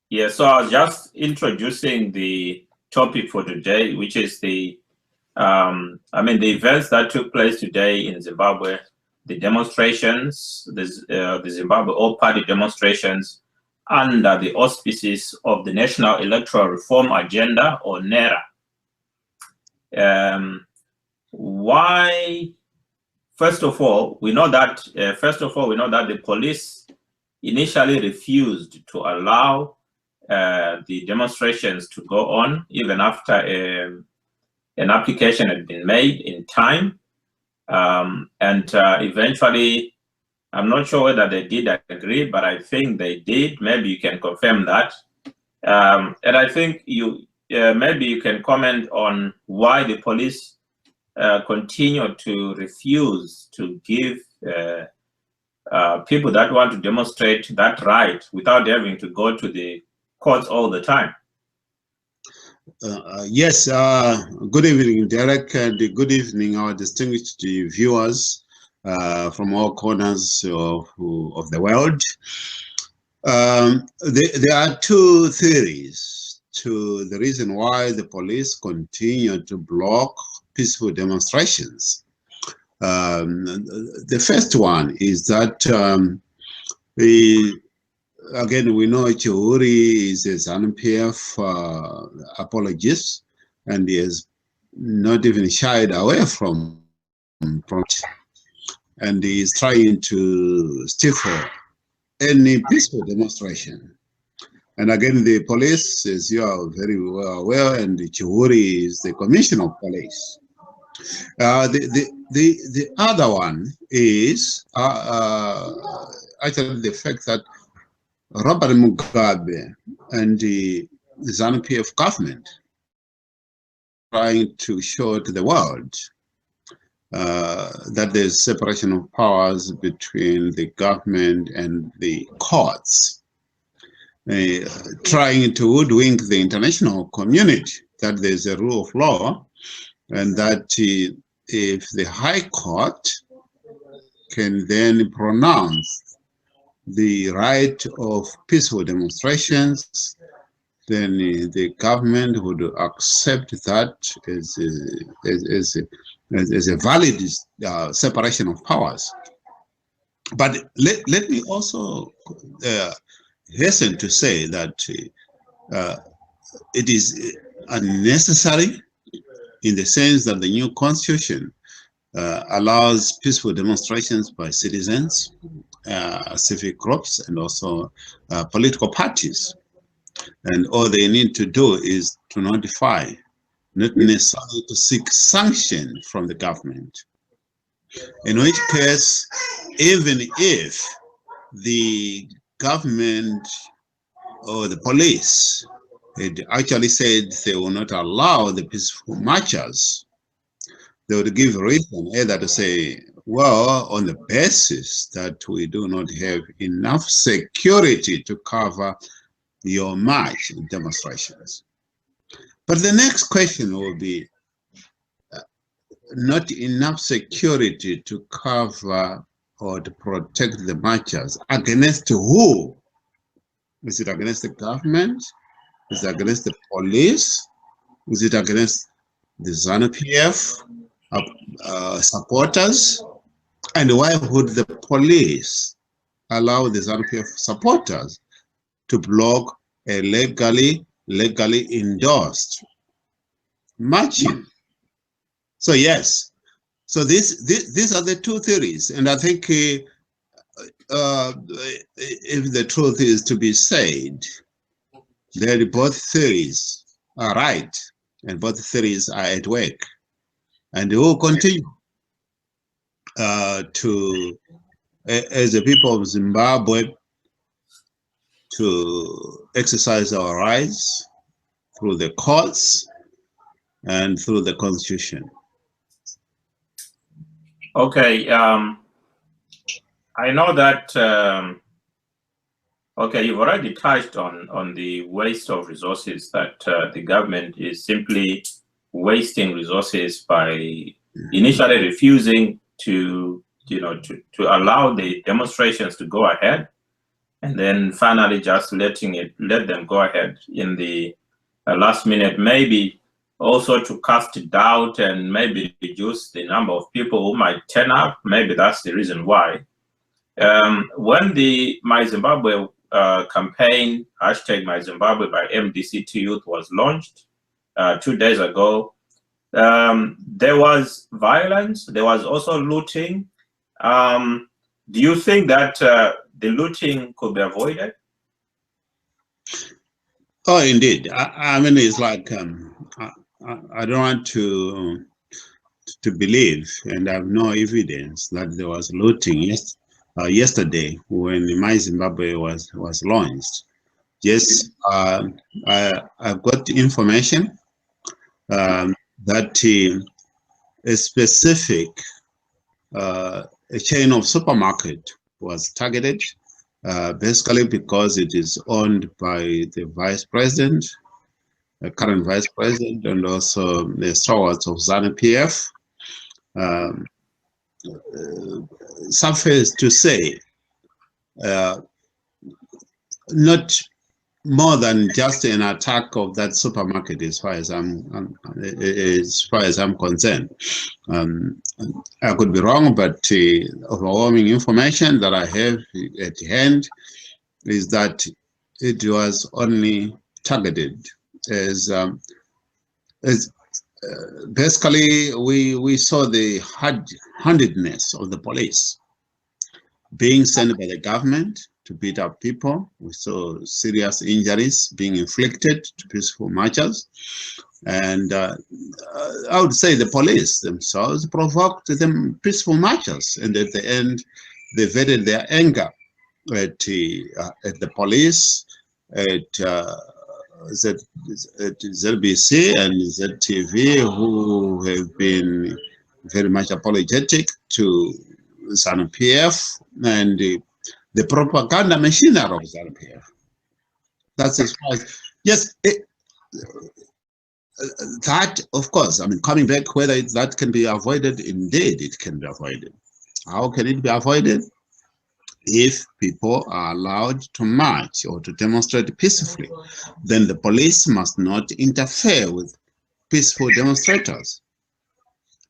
Yeah, so I was just introducing the topic for today, which is the events that took place today in Zimbabwe, the demonstrations, the Zimbabwe all-party demonstrations under the auspices of the National Electoral Reform Agenda, or NERA. Why? First of all, we know that the police initially refused to allow the demonstrations to go on, even after an application had been made in time. Eventually, I'm not sure whether they did agree, but I think they did. Maybe you can confirm that. And I think maybe you can comment on why the police continue to refuse to give people that want to demonstrate that right without having to go to the courts all the time. Yes, good evening, Derek, and good evening, our distinguished viewers from all corners of the world. There are two theories to the reason why the police continue to block peaceful demonstrations. The first one is that again, we know Chihuri is a ZANU-PF apologist, and he has not even shied away from it. And he is trying to stifle any peaceful demonstration. And again, the police, as you are very well aware, and Chihuri is the commissioner of police. The other one is actually the fact that Robert Mugabe and the ZANU-PF government trying to show to the world that there's separation of powers between the government and the courts, trying to hoodwink the international community that there's a rule of law, and that if the High Court can then pronounce the right of peaceful demonstrations, then the government would accept that as a valid separation of powers. But let me also hasten to say that it is unnecessary, in the sense that the new constitution allows peaceful demonstrations by citizens, civic groups, and also political parties. And all they need to do is to notify, not necessarily to seek sanction from the government. In which case, even if the government or the police had actually said they will not allow the peaceful marchers, they would give reason either to say, well, on the basis that we do not have enough security to cover your march demonstrations. But the next question will be, not enough security to cover or to protect the marchers against who? Is it against the government? Is it against the police? Is it against the ZANU-PF supporters? And why would the police allow the ZANU-PF supporters to block a legally endorsed marching? So yes, so these are the two theories, and I think if the truth is to be said, that both theories are right and both theories are at work, and they will continue to, as the people of Zimbabwe, to exercise our rights through the courts and through the constitution. Okay, I know that, okay, you've already touched on the waste of resources, that the government is simply wasting resources by initially refusing to allow the demonstrations to go ahead. and then finally just let them go ahead in the last minute, maybe also to cast doubt and maybe reduce the number of people who might turn up. Maybe that's the reason why. When the My Zimbabwe campaign, hashtag My Zimbabwe by MDCT Youth was launched 2 days ago, there was violence, there was also looting. Do you think that the looting could be avoided? Oh, indeed. I mean, it's like I don't want to believe, and I have no evidence that there was looting yesterday when My Zimbabwe was launched. Yes, I've got information that a specific a chain of supermarket was targeted, basically because it is owned by the vice president, the current vice president, and also the stalwarts of ZANU-PF. Suffice to say, not more than just an attack of that supermarket, as far as I'm concerned. I could be wrong, but overwhelming information that I have at hand is that it was only targeted as basically we saw the handedness of the police being sent by the government to beat up people. We saw serious injuries being inflicted to peaceful marchers. And I would say the police themselves provoked them peaceful marchers. And at the end, they vented their anger at the police, at ZBC and ZTV, who have been very much apologetic to ZANU-PF and the propaganda machinery of ZANU-PF. That's as far as, yes, that, of course, I mean, coming back, whether that can be avoided, indeed it can be avoided. How can it be avoided? If people are allowed to march or to demonstrate peacefully, then the police must not interfere with peaceful demonstrators.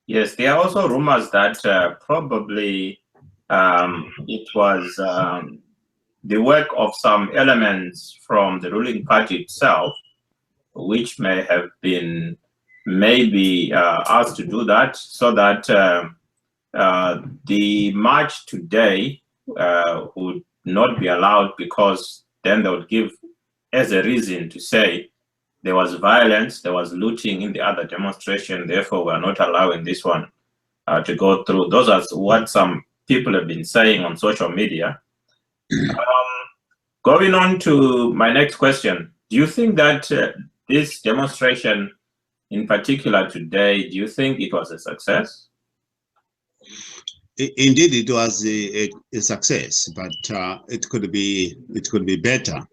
Yes, there are also rumors that probably it was the work of some elements from the ruling party itself, which may have been maybe asked to do that, so that the march today would not be allowed, because then they would give as a reason to say there was violence, there was looting in the other demonstration, therefore we're not allowing this one to go through. Those are what some people have been saying on social media. Going on to my next question, do you think that this demonstration in particular today, do you think it was a success? Indeed, it was a success, but it could be better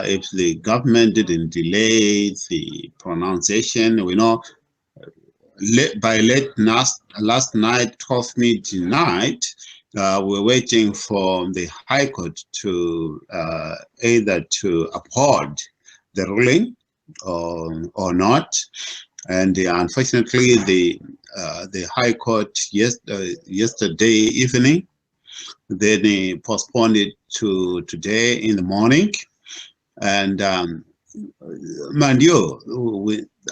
if the government didn't delay the pronunciation. We know by late last night, 12 midnight, we're waiting for the High Court to either to uphold the ruling or not. And unfortunately, the High Court yesterday evening, then they postponed it to today in the morning. And mind you,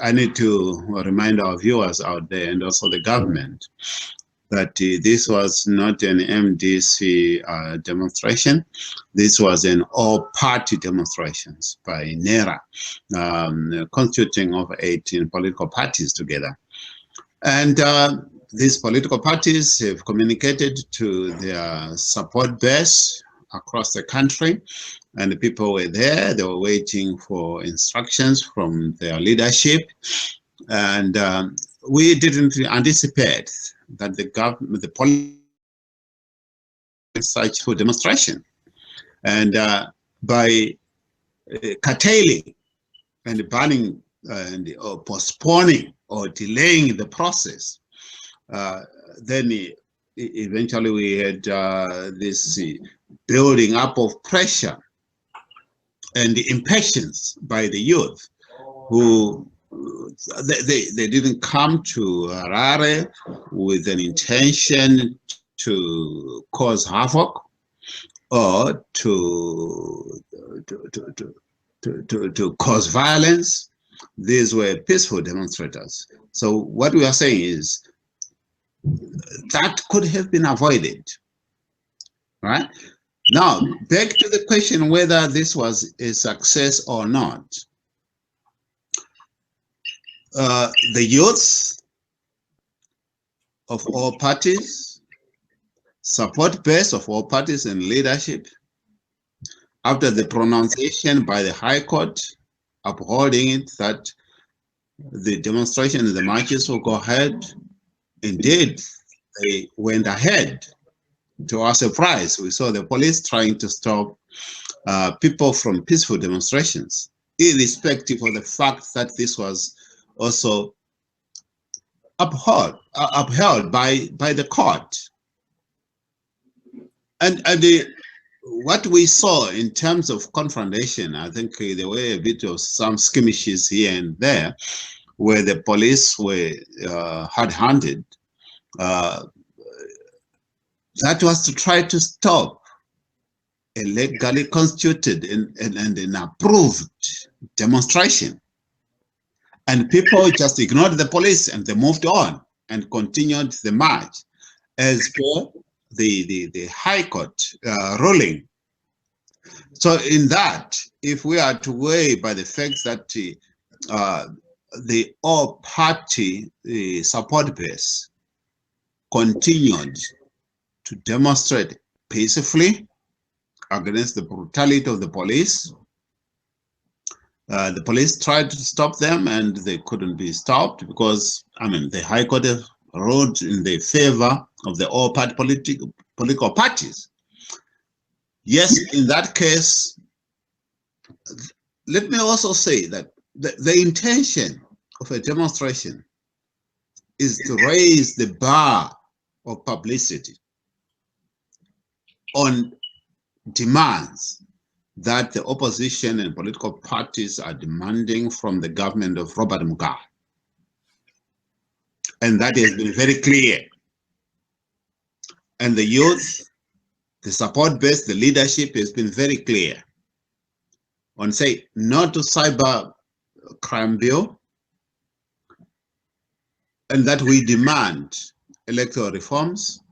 I need to remind our viewers out there and also the government that this was not an MDC demonstration. This was an all-party demonstrations by NERA, constituting of 18 political parties together. And these political parties have communicated to their support base across the country, and the people were there. They were waiting for instructions from their leadership, and we didn't anticipate that the government, the police, such for demonstration, and by curtailing and banning and postponing or delaying the process, then eventually we had this building up of pressure and the impatience by the youth who they didn't come to Harare with an intention to cause havoc or to cause violence. These were peaceful demonstrators. So what we are saying is that could have been avoided, right? Now, back to the question whether this was a success or not. The youths of all parties, support base of all parties and leadership, after the pronunciation by the High Court upholding it that the demonstration and the marches will go ahead, indeed, they went ahead. To our surprise, we saw the police trying to stop people from peaceful demonstrations, irrespective of the fact that this was also upheld by the court. And what we saw in terms of confrontation, I think there were a bit of some skirmishes here and there where the police were hard-handed. That was to try to stop a legally constituted and an approved demonstration. And people just ignored the police and they moved on and continued the march as per the High Court ruling. So in that, if we are to weigh by the fact that the all-party support base continued to demonstrate peacefully against the brutality of the police. The police tried to stop them and they couldn't be stopped because, I mean, the High Court ruled in the favor of the all-party political parties. Yes, in that case, let me also say that the intention of a demonstration is to raise the bar of publicity on demands that the opposition and political parties are demanding from the government of Robert Mugabe. And that has been very clear. And the youth, the support base, the leadership has been very clear on say no to cyber crime bill, and that we demand electoral reforms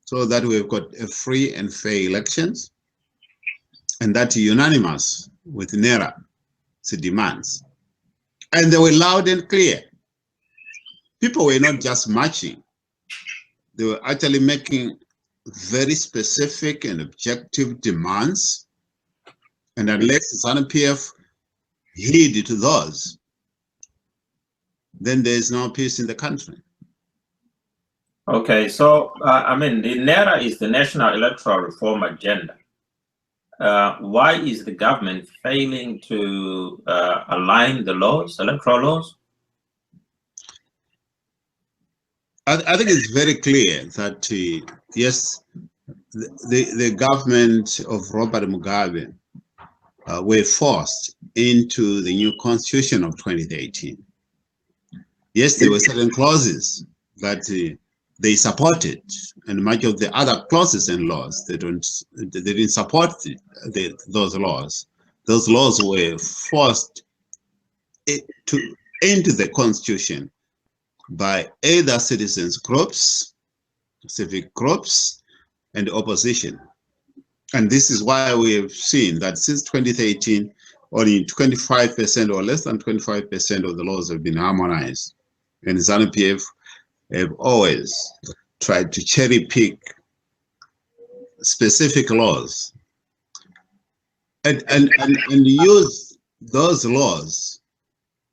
so that we've got a free and fair elections, and that unanimous with NERA demands. And they were loud and clear. People were not just marching. They were actually making very specific and objective demands. And unless ZANU-PF heed to those, then there is no peace in the country. Okay, so I mean, the NERA is the National Electoral Reform Agenda. Why is the government failing to align the laws, electoral laws? I think it's very clear that, yes, the government of Robert Mugabe were forced into the new constitution of 2018. Yes, there were certain clauses that they supported, and much of the other clauses and laws they didn't support those laws. Those laws were forced into the constitution by either citizens groups, civic groups, and opposition. And this is why we have seen that since 2013, only 25% or less than 25% of the laws have been harmonized. And ZANU-PF have always tried to cherry pick specific laws and use those laws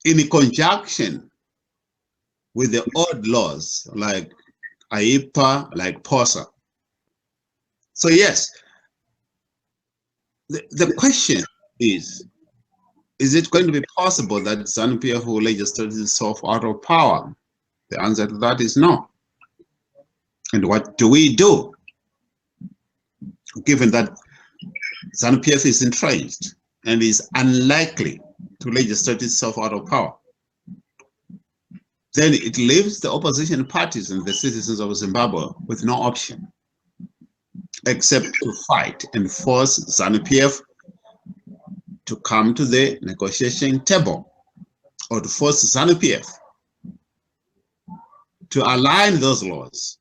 in conjunction with the old laws like AIPA, like POSA. So yes, the question is it going to be possible that ZANU-PF will legislate itself out of power? The answer to that is no. And what do we do, given that ZANU-PF is entrenched and is unlikely to legislate itself out of power? Then it leaves the opposition parties and the citizens of Zimbabwe with no option except to fight and force ZANU-PF to come to the negotiation table, or to force ZANU-PF to align those laws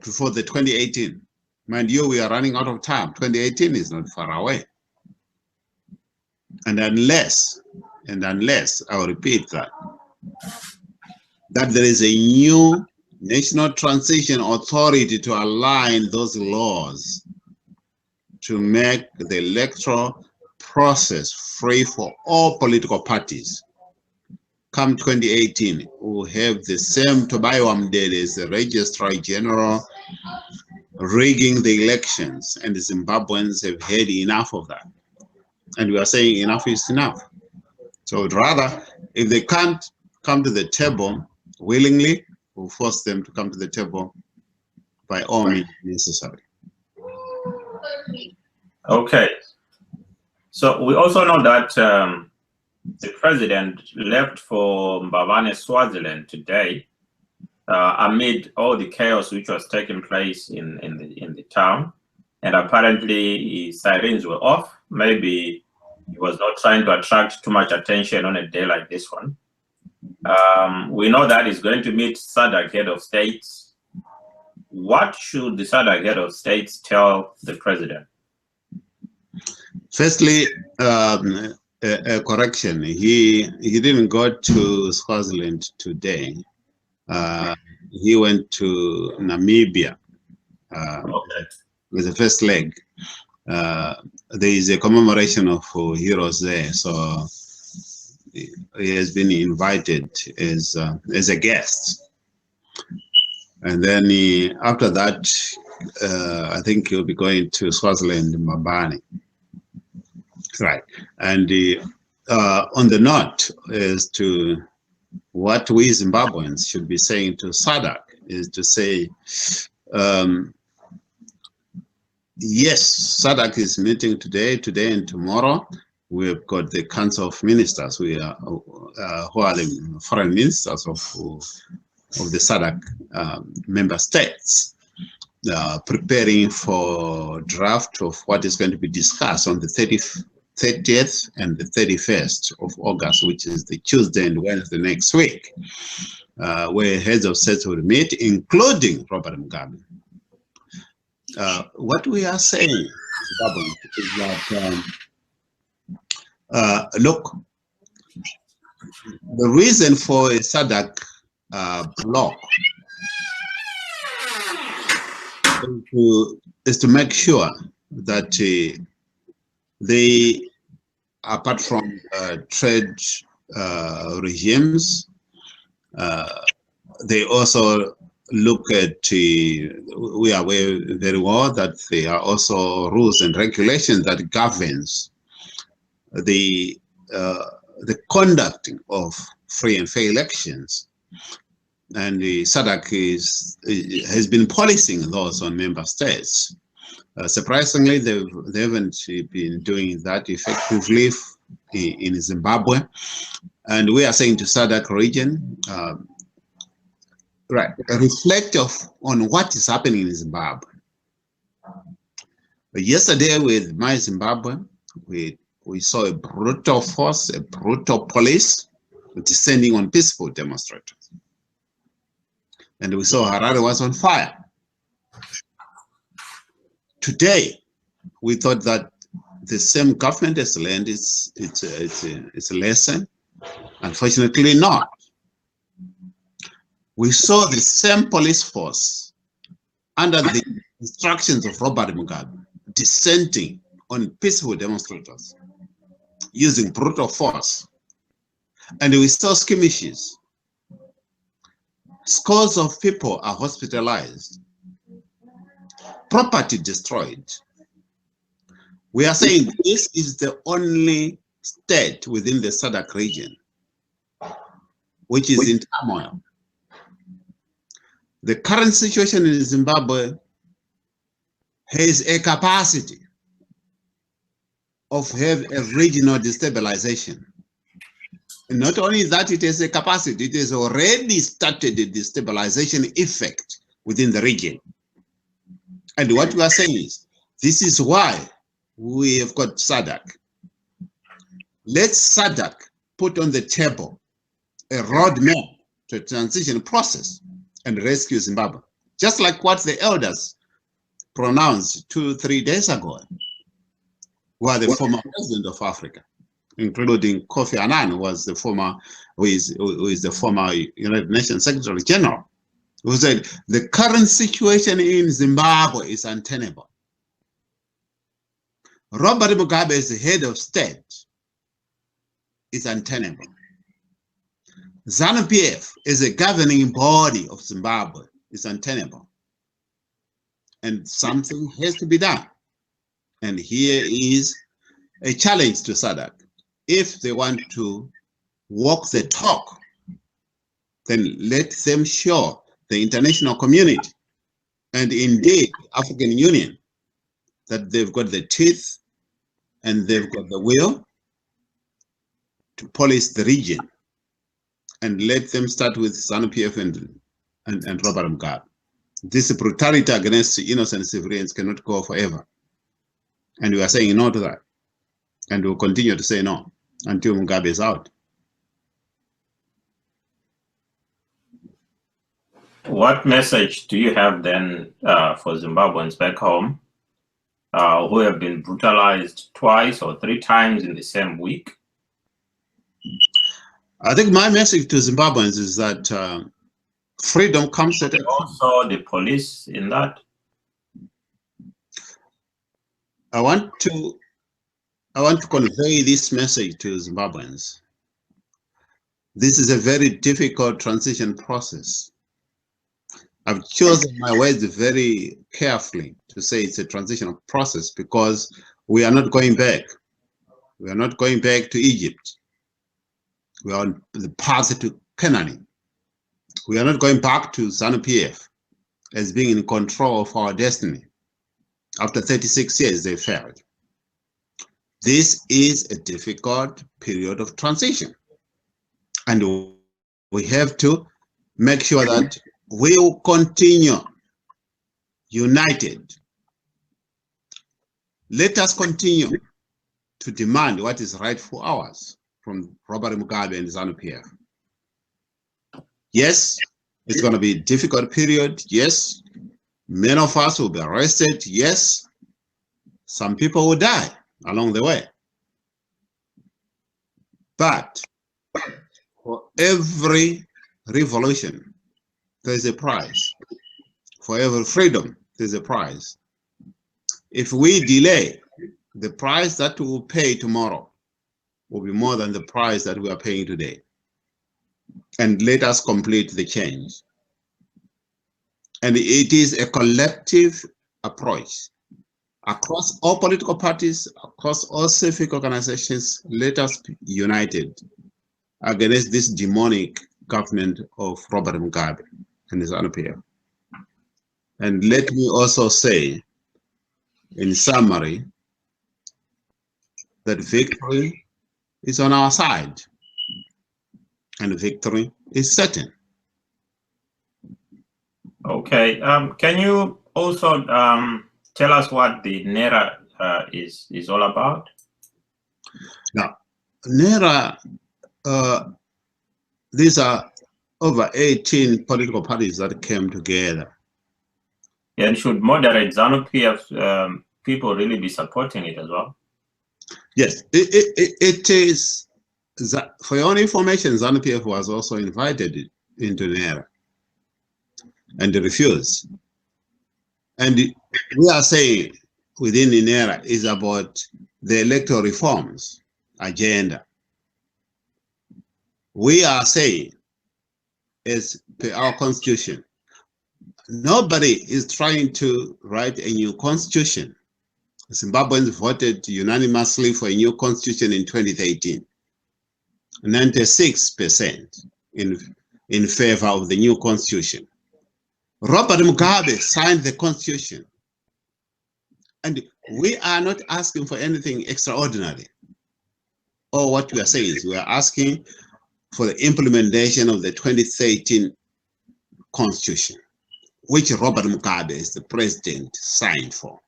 before the 2018. Mind you, we are running out of time. 2018 is not far away. And unless, I will repeat that there is a new National Transition Authority to align those laws to make the electoral process free for all political parties. Come 2018, we'll have the same Tobayo Amdede as the Registrar General rigging the elections, and the Zimbabweans have had enough of that. And we are saying enough is enough. So rather, if they can't come to the table willingly, we'll force them to come to the table by all means necessary. Okay. So we also know that the president left for Mbabane, Swaziland today, amid all the chaos which was taking place in the town, and apparently sirens were off. Maybe he was not trying to attract too much attention on a day like this one. We know that he's going to meet SADC head of states. What should the SADC head of states tell the president? Firstly, a correction. He didn't go to Swaziland today. He went to Namibia with the first leg. There is a commemoration of heroes there, so he has been invited as a guest. And then after that, I think he'll be going to Swaziland, Mbabane. Right. And on the note as to what we Zimbabweans should be saying to SADC is to say, yes, SADC is meeting today and tomorrow. We've got the Council of Ministers, who are the foreign ministers of the SADC member states, preparing for draft of what is going to be discussed on the 30th and the 31st of August, which is the Tuesday and Wednesday next week, where heads of states will meet, including Robert Mugabe. What we are saying is that, look, the reason for a SADC block is to make sure that they, apart from trade regimes, they also look at, we are aware very well that there are also rules and regulations that governs the conducting of free and fair elections. And the SADC has been policing those on member states. Surprisingly, they haven't been doing that effectively in Zimbabwe. And we are saying to SADC region, right, reflect on what is happening in Zimbabwe. Yesterday with My Zimbabwe, we saw a brutal force, a brutal police descending on peaceful demonstrators. And we saw Harare was on fire. Today, we thought that the same government has learned its lesson. Unfortunately not. We saw the same police force under the instructions of Robert Mugabe descending on peaceful demonstrators using brutal force. And we saw skirmishes. Scores of people are hospitalized. Property destroyed. We are saying this is the only state within the SADC region which is in turmoil. The current situation in Zimbabwe has a capacity of have a regional destabilization. And not only that, it has a capacity, it has already started the destabilization effect within the region. And what we are saying is, this is why we have got SADC. Let SADC put on the table a roadmap to a transition process and rescue Zimbabwe. Just like what the elders pronounced 2-3 days ago, who are the former president of Africa, including Kofi Annan, who was the former, who is the former United Nations Secretary General, who said the current situation in Zimbabwe is untenable. Robert Mugabe as the head of state is untenable. ZANU-PF as a governing body of Zimbabwe is untenable. And something has to be done. And here is a challenge to SADC. If they want to walk the talk, then let them show the international community and indeed African Union that they've got the teeth and they've got the will to police the region, and let them start with ZANU-PF and Robert Mugabe. This brutality against innocent civilians cannot go forever. And we are saying no to that. And we'll continue to say no until Mugabe is out. What message do you have then for Zimbabweans back home who have been brutalized twice or 3 times in the same week? I think my message to Zimbabweans is that freedom comes at a cost. Also the police in that? I want to convey this message to Zimbabweans. This is a very difficult transition process. I've chosen my words very carefully to say it's a transitional process because we are not going back. We are not going back to Egypt. We are on the path to Canaan. We are not going back to ZANU-PF as being in control of our destiny. After 36 years, they failed. This is a difficult period of transition. And we have to make sure that we will continue united. Let us continue to demand what is rightful ours from Robert Mugabe and ZANU-PF. Yes, it's going to be a difficult period. Yes, many of us will be arrested. Yes, some people will die along the way. But for every revolution, there's a price. For every freedom, there's a price. If we delay, the price that we will pay tomorrow will be more than the price that we are paying today. And let us complete the change. And it is a collective approach. Across all political parties, across all civic organizations, let us be united against this demonic government of Robert Mugabe and his ZANU-PF. And let me also say, in summary, that victory is on our side, and victory is certain. Okay, can you also tell us what the NERA is all about? Now, NERA, these are over 18 political parties that came together. And should moderate ZANU-PF people really be supporting it as well? Yes, it is. For your own information, ZANU-PF was also invited into NERA and refused. And we are saying within the NERA is about the electoral reforms agenda. We are saying, as per our constitution, nobody is trying to write a new constitution. Zimbabweans voted unanimously for a new constitution in 2013. 96% in favor of the new constitution. Robert Mugabe signed the constitution. And we are not asking for anything extraordinary. Or what we are saying is we are asking for the implementation of the 2013 constitution, which Robert Mugabe, as the president, signed for.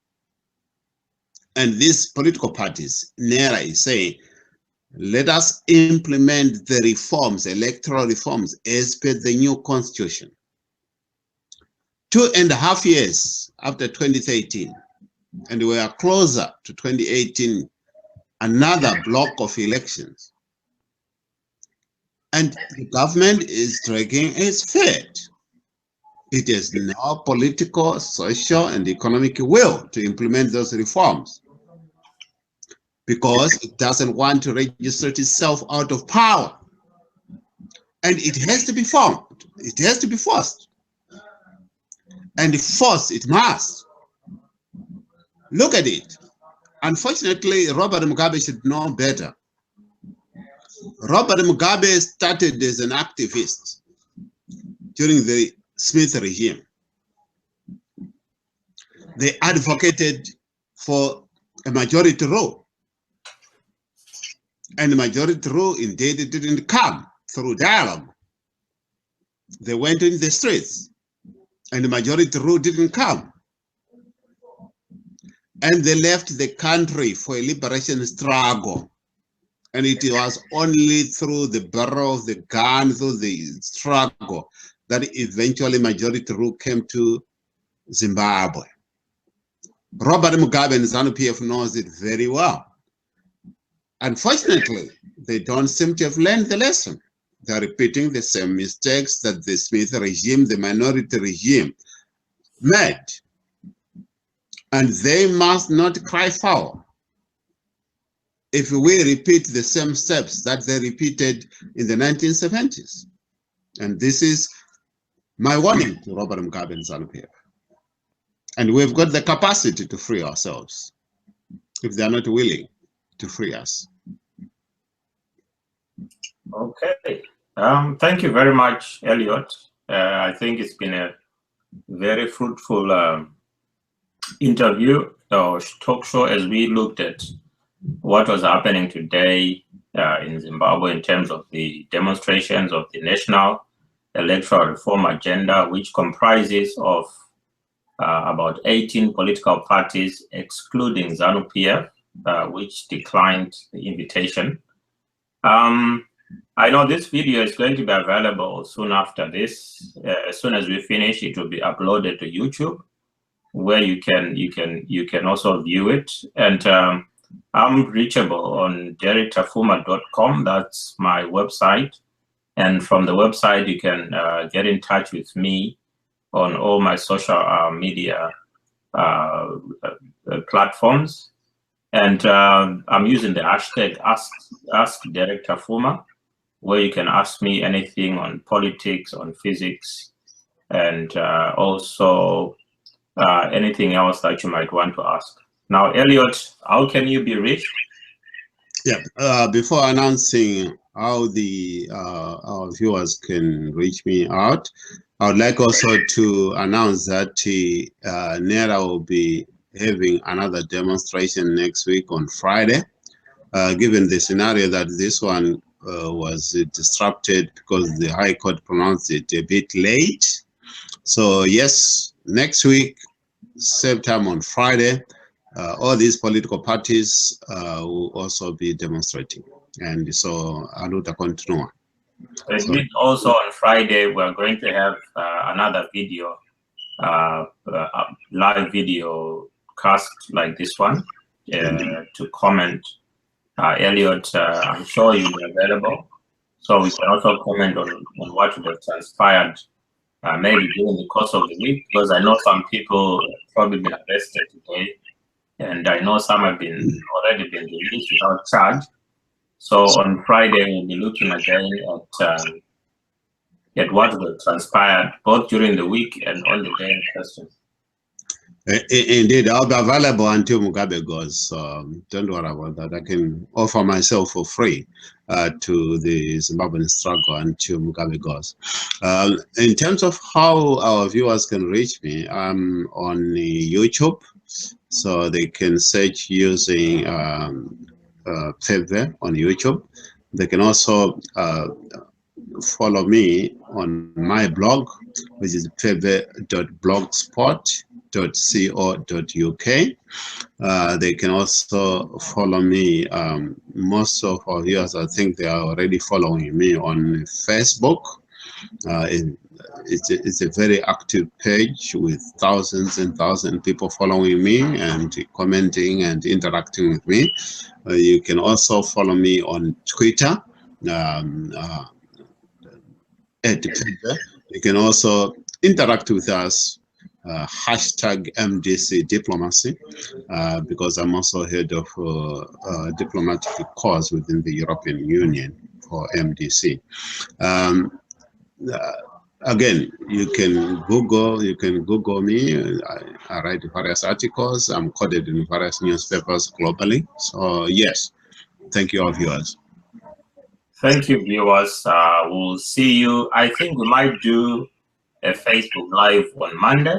And these political parties, NERA is saying, let us implement the reforms, electoral reforms, as per the new constitution. 2.5 years after 2013, and we are closer to 2018, another block of elections. And the government is dragging its feet. It has no political, social, and economic will to implement those reforms because it doesn't want to register itself out of power. And it has to be formed. It has to be forced. And forced it must. Look at it. Unfortunately, Robert Mugabe should know better. Robert Mugabe started as an activist during the Smith regime. They advocated for a majority rule. And the majority rule indeed it didn't come through dialogue. They went in the streets and the majority rule didn't come. And they left the country for a liberation struggle. And it was only through the barrel of the gun, through the struggle, that eventually majority rule came to Zimbabwe. Robert Mugabe and ZANU-PF knows it very well. Unfortunately, they don't seem to have learned the lesson. They're repeating the same mistakes that the Smith regime, the minority regime, made. And they must not cry foul if we repeat the same steps that they repeated in the 1970s. And this is my warning to Robert Mugabe and ZANU-PF. And we've got the capacity to free ourselves if they are not willing to free us. Okay. Thank you very much, Elliot. I think it's been a very fruitful interview or talk show as we looked at what was happening today in Zimbabwe in terms of the demonstrations of the National Electoral Reform Agenda, which comprises of about 18 political parties, excluding ZANU-PF, which declined the invitation. I know this video is going to be available soon after this. As soon as we finish, it will be uploaded to YouTube, where you can also view it. And I'm reachable on derriktafuma.com. That's my website. And from the website, you can get in touch with me on all my social media platforms. And I'm using the hashtag #AskDerriktafuma, where you can ask me anything on politics, on physics, and also anything else that you might want to ask. Now, Elliot, how can you be reached? Yeah, before announcing how the our viewers can reach me out, I would like also to announce that NERA will be having another demonstration next week on Friday, given the scenario that this one was disrupted because the High Court pronounced it a bit late. So yes, next week, same time on Friday, all these political parties will also be demonstrating. And so, aluta continua. Also on Friday, we're going to have another video, live video cast like this one to comment. Elliot, I'm sure you'll be available. So we can also comment on what would have transpired maybe during the course of the week, because I know some people have probably been arrested today, and I know some have already been released without charge. So on Friday, we'll be looking again at what will transpired both during the week and on the day in question. Indeed, I'll be available until Mugabe goes. So don't worry about that. I can offer myself for free to the Zimbabwean struggle until Mugabe goes. In terms of how our viewers can reach me, I'm on YouTube, so they can search using Pfebve on YouTube. They can also follow me on my blog, which is pfebve.blogspot.co.uk. They can also follow me. Most of our viewers, I think they are already following me on Facebook. It's a very active page with thousands and thousands of people following me and commenting and interacting with me. You can also follow me on Twitter. You can also interact with us, hashtag MDC Diplomacy, because I'm also head of diplomatic cause within the European Union for MDC. Again, you can Google me. I write various articles. I'm quoted in various newspapers globally. So yes, thank you all viewers. Thank you, viewers. We'll see you. I think we might do a Facebook Live on Monday.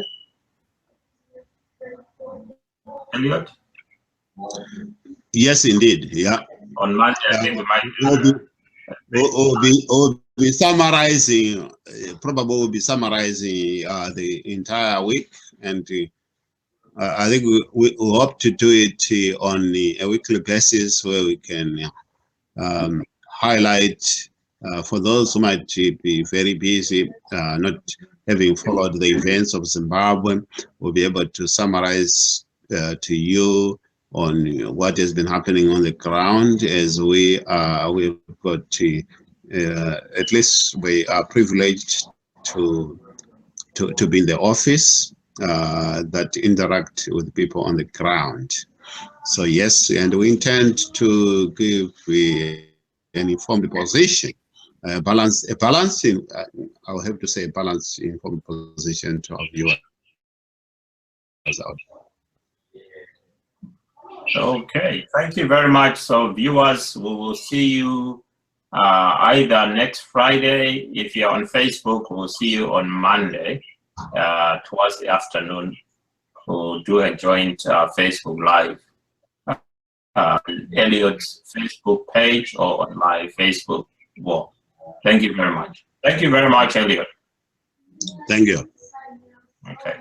Elliot? Yes, indeed. Yeah. On Monday, I think we might We'll be summarizing, probably we'll be summarizing the entire week, and I think we hope to do it on a weekly basis where we can highlight for those who might be very busy, not having followed the events of Zimbabwe. We'll be able to summarize to you on what has been happening on the ground, as we've got to, at least we are privileged to be in the office that interact with people on the ground. So yes, and we intend to give an informed position, a balancing, I'll have to say a balanced informed position to our viewers out. Okay, thank you very much. So viewers, we will see you either next Friday. If you're on Facebook, we'll see you on Monday towards the afternoon. We'll do a joint Facebook Live. Elliot's Facebook page or on my Facebook wall. Thank you very much. Thank you very much, Elliot. Thank you. Okay.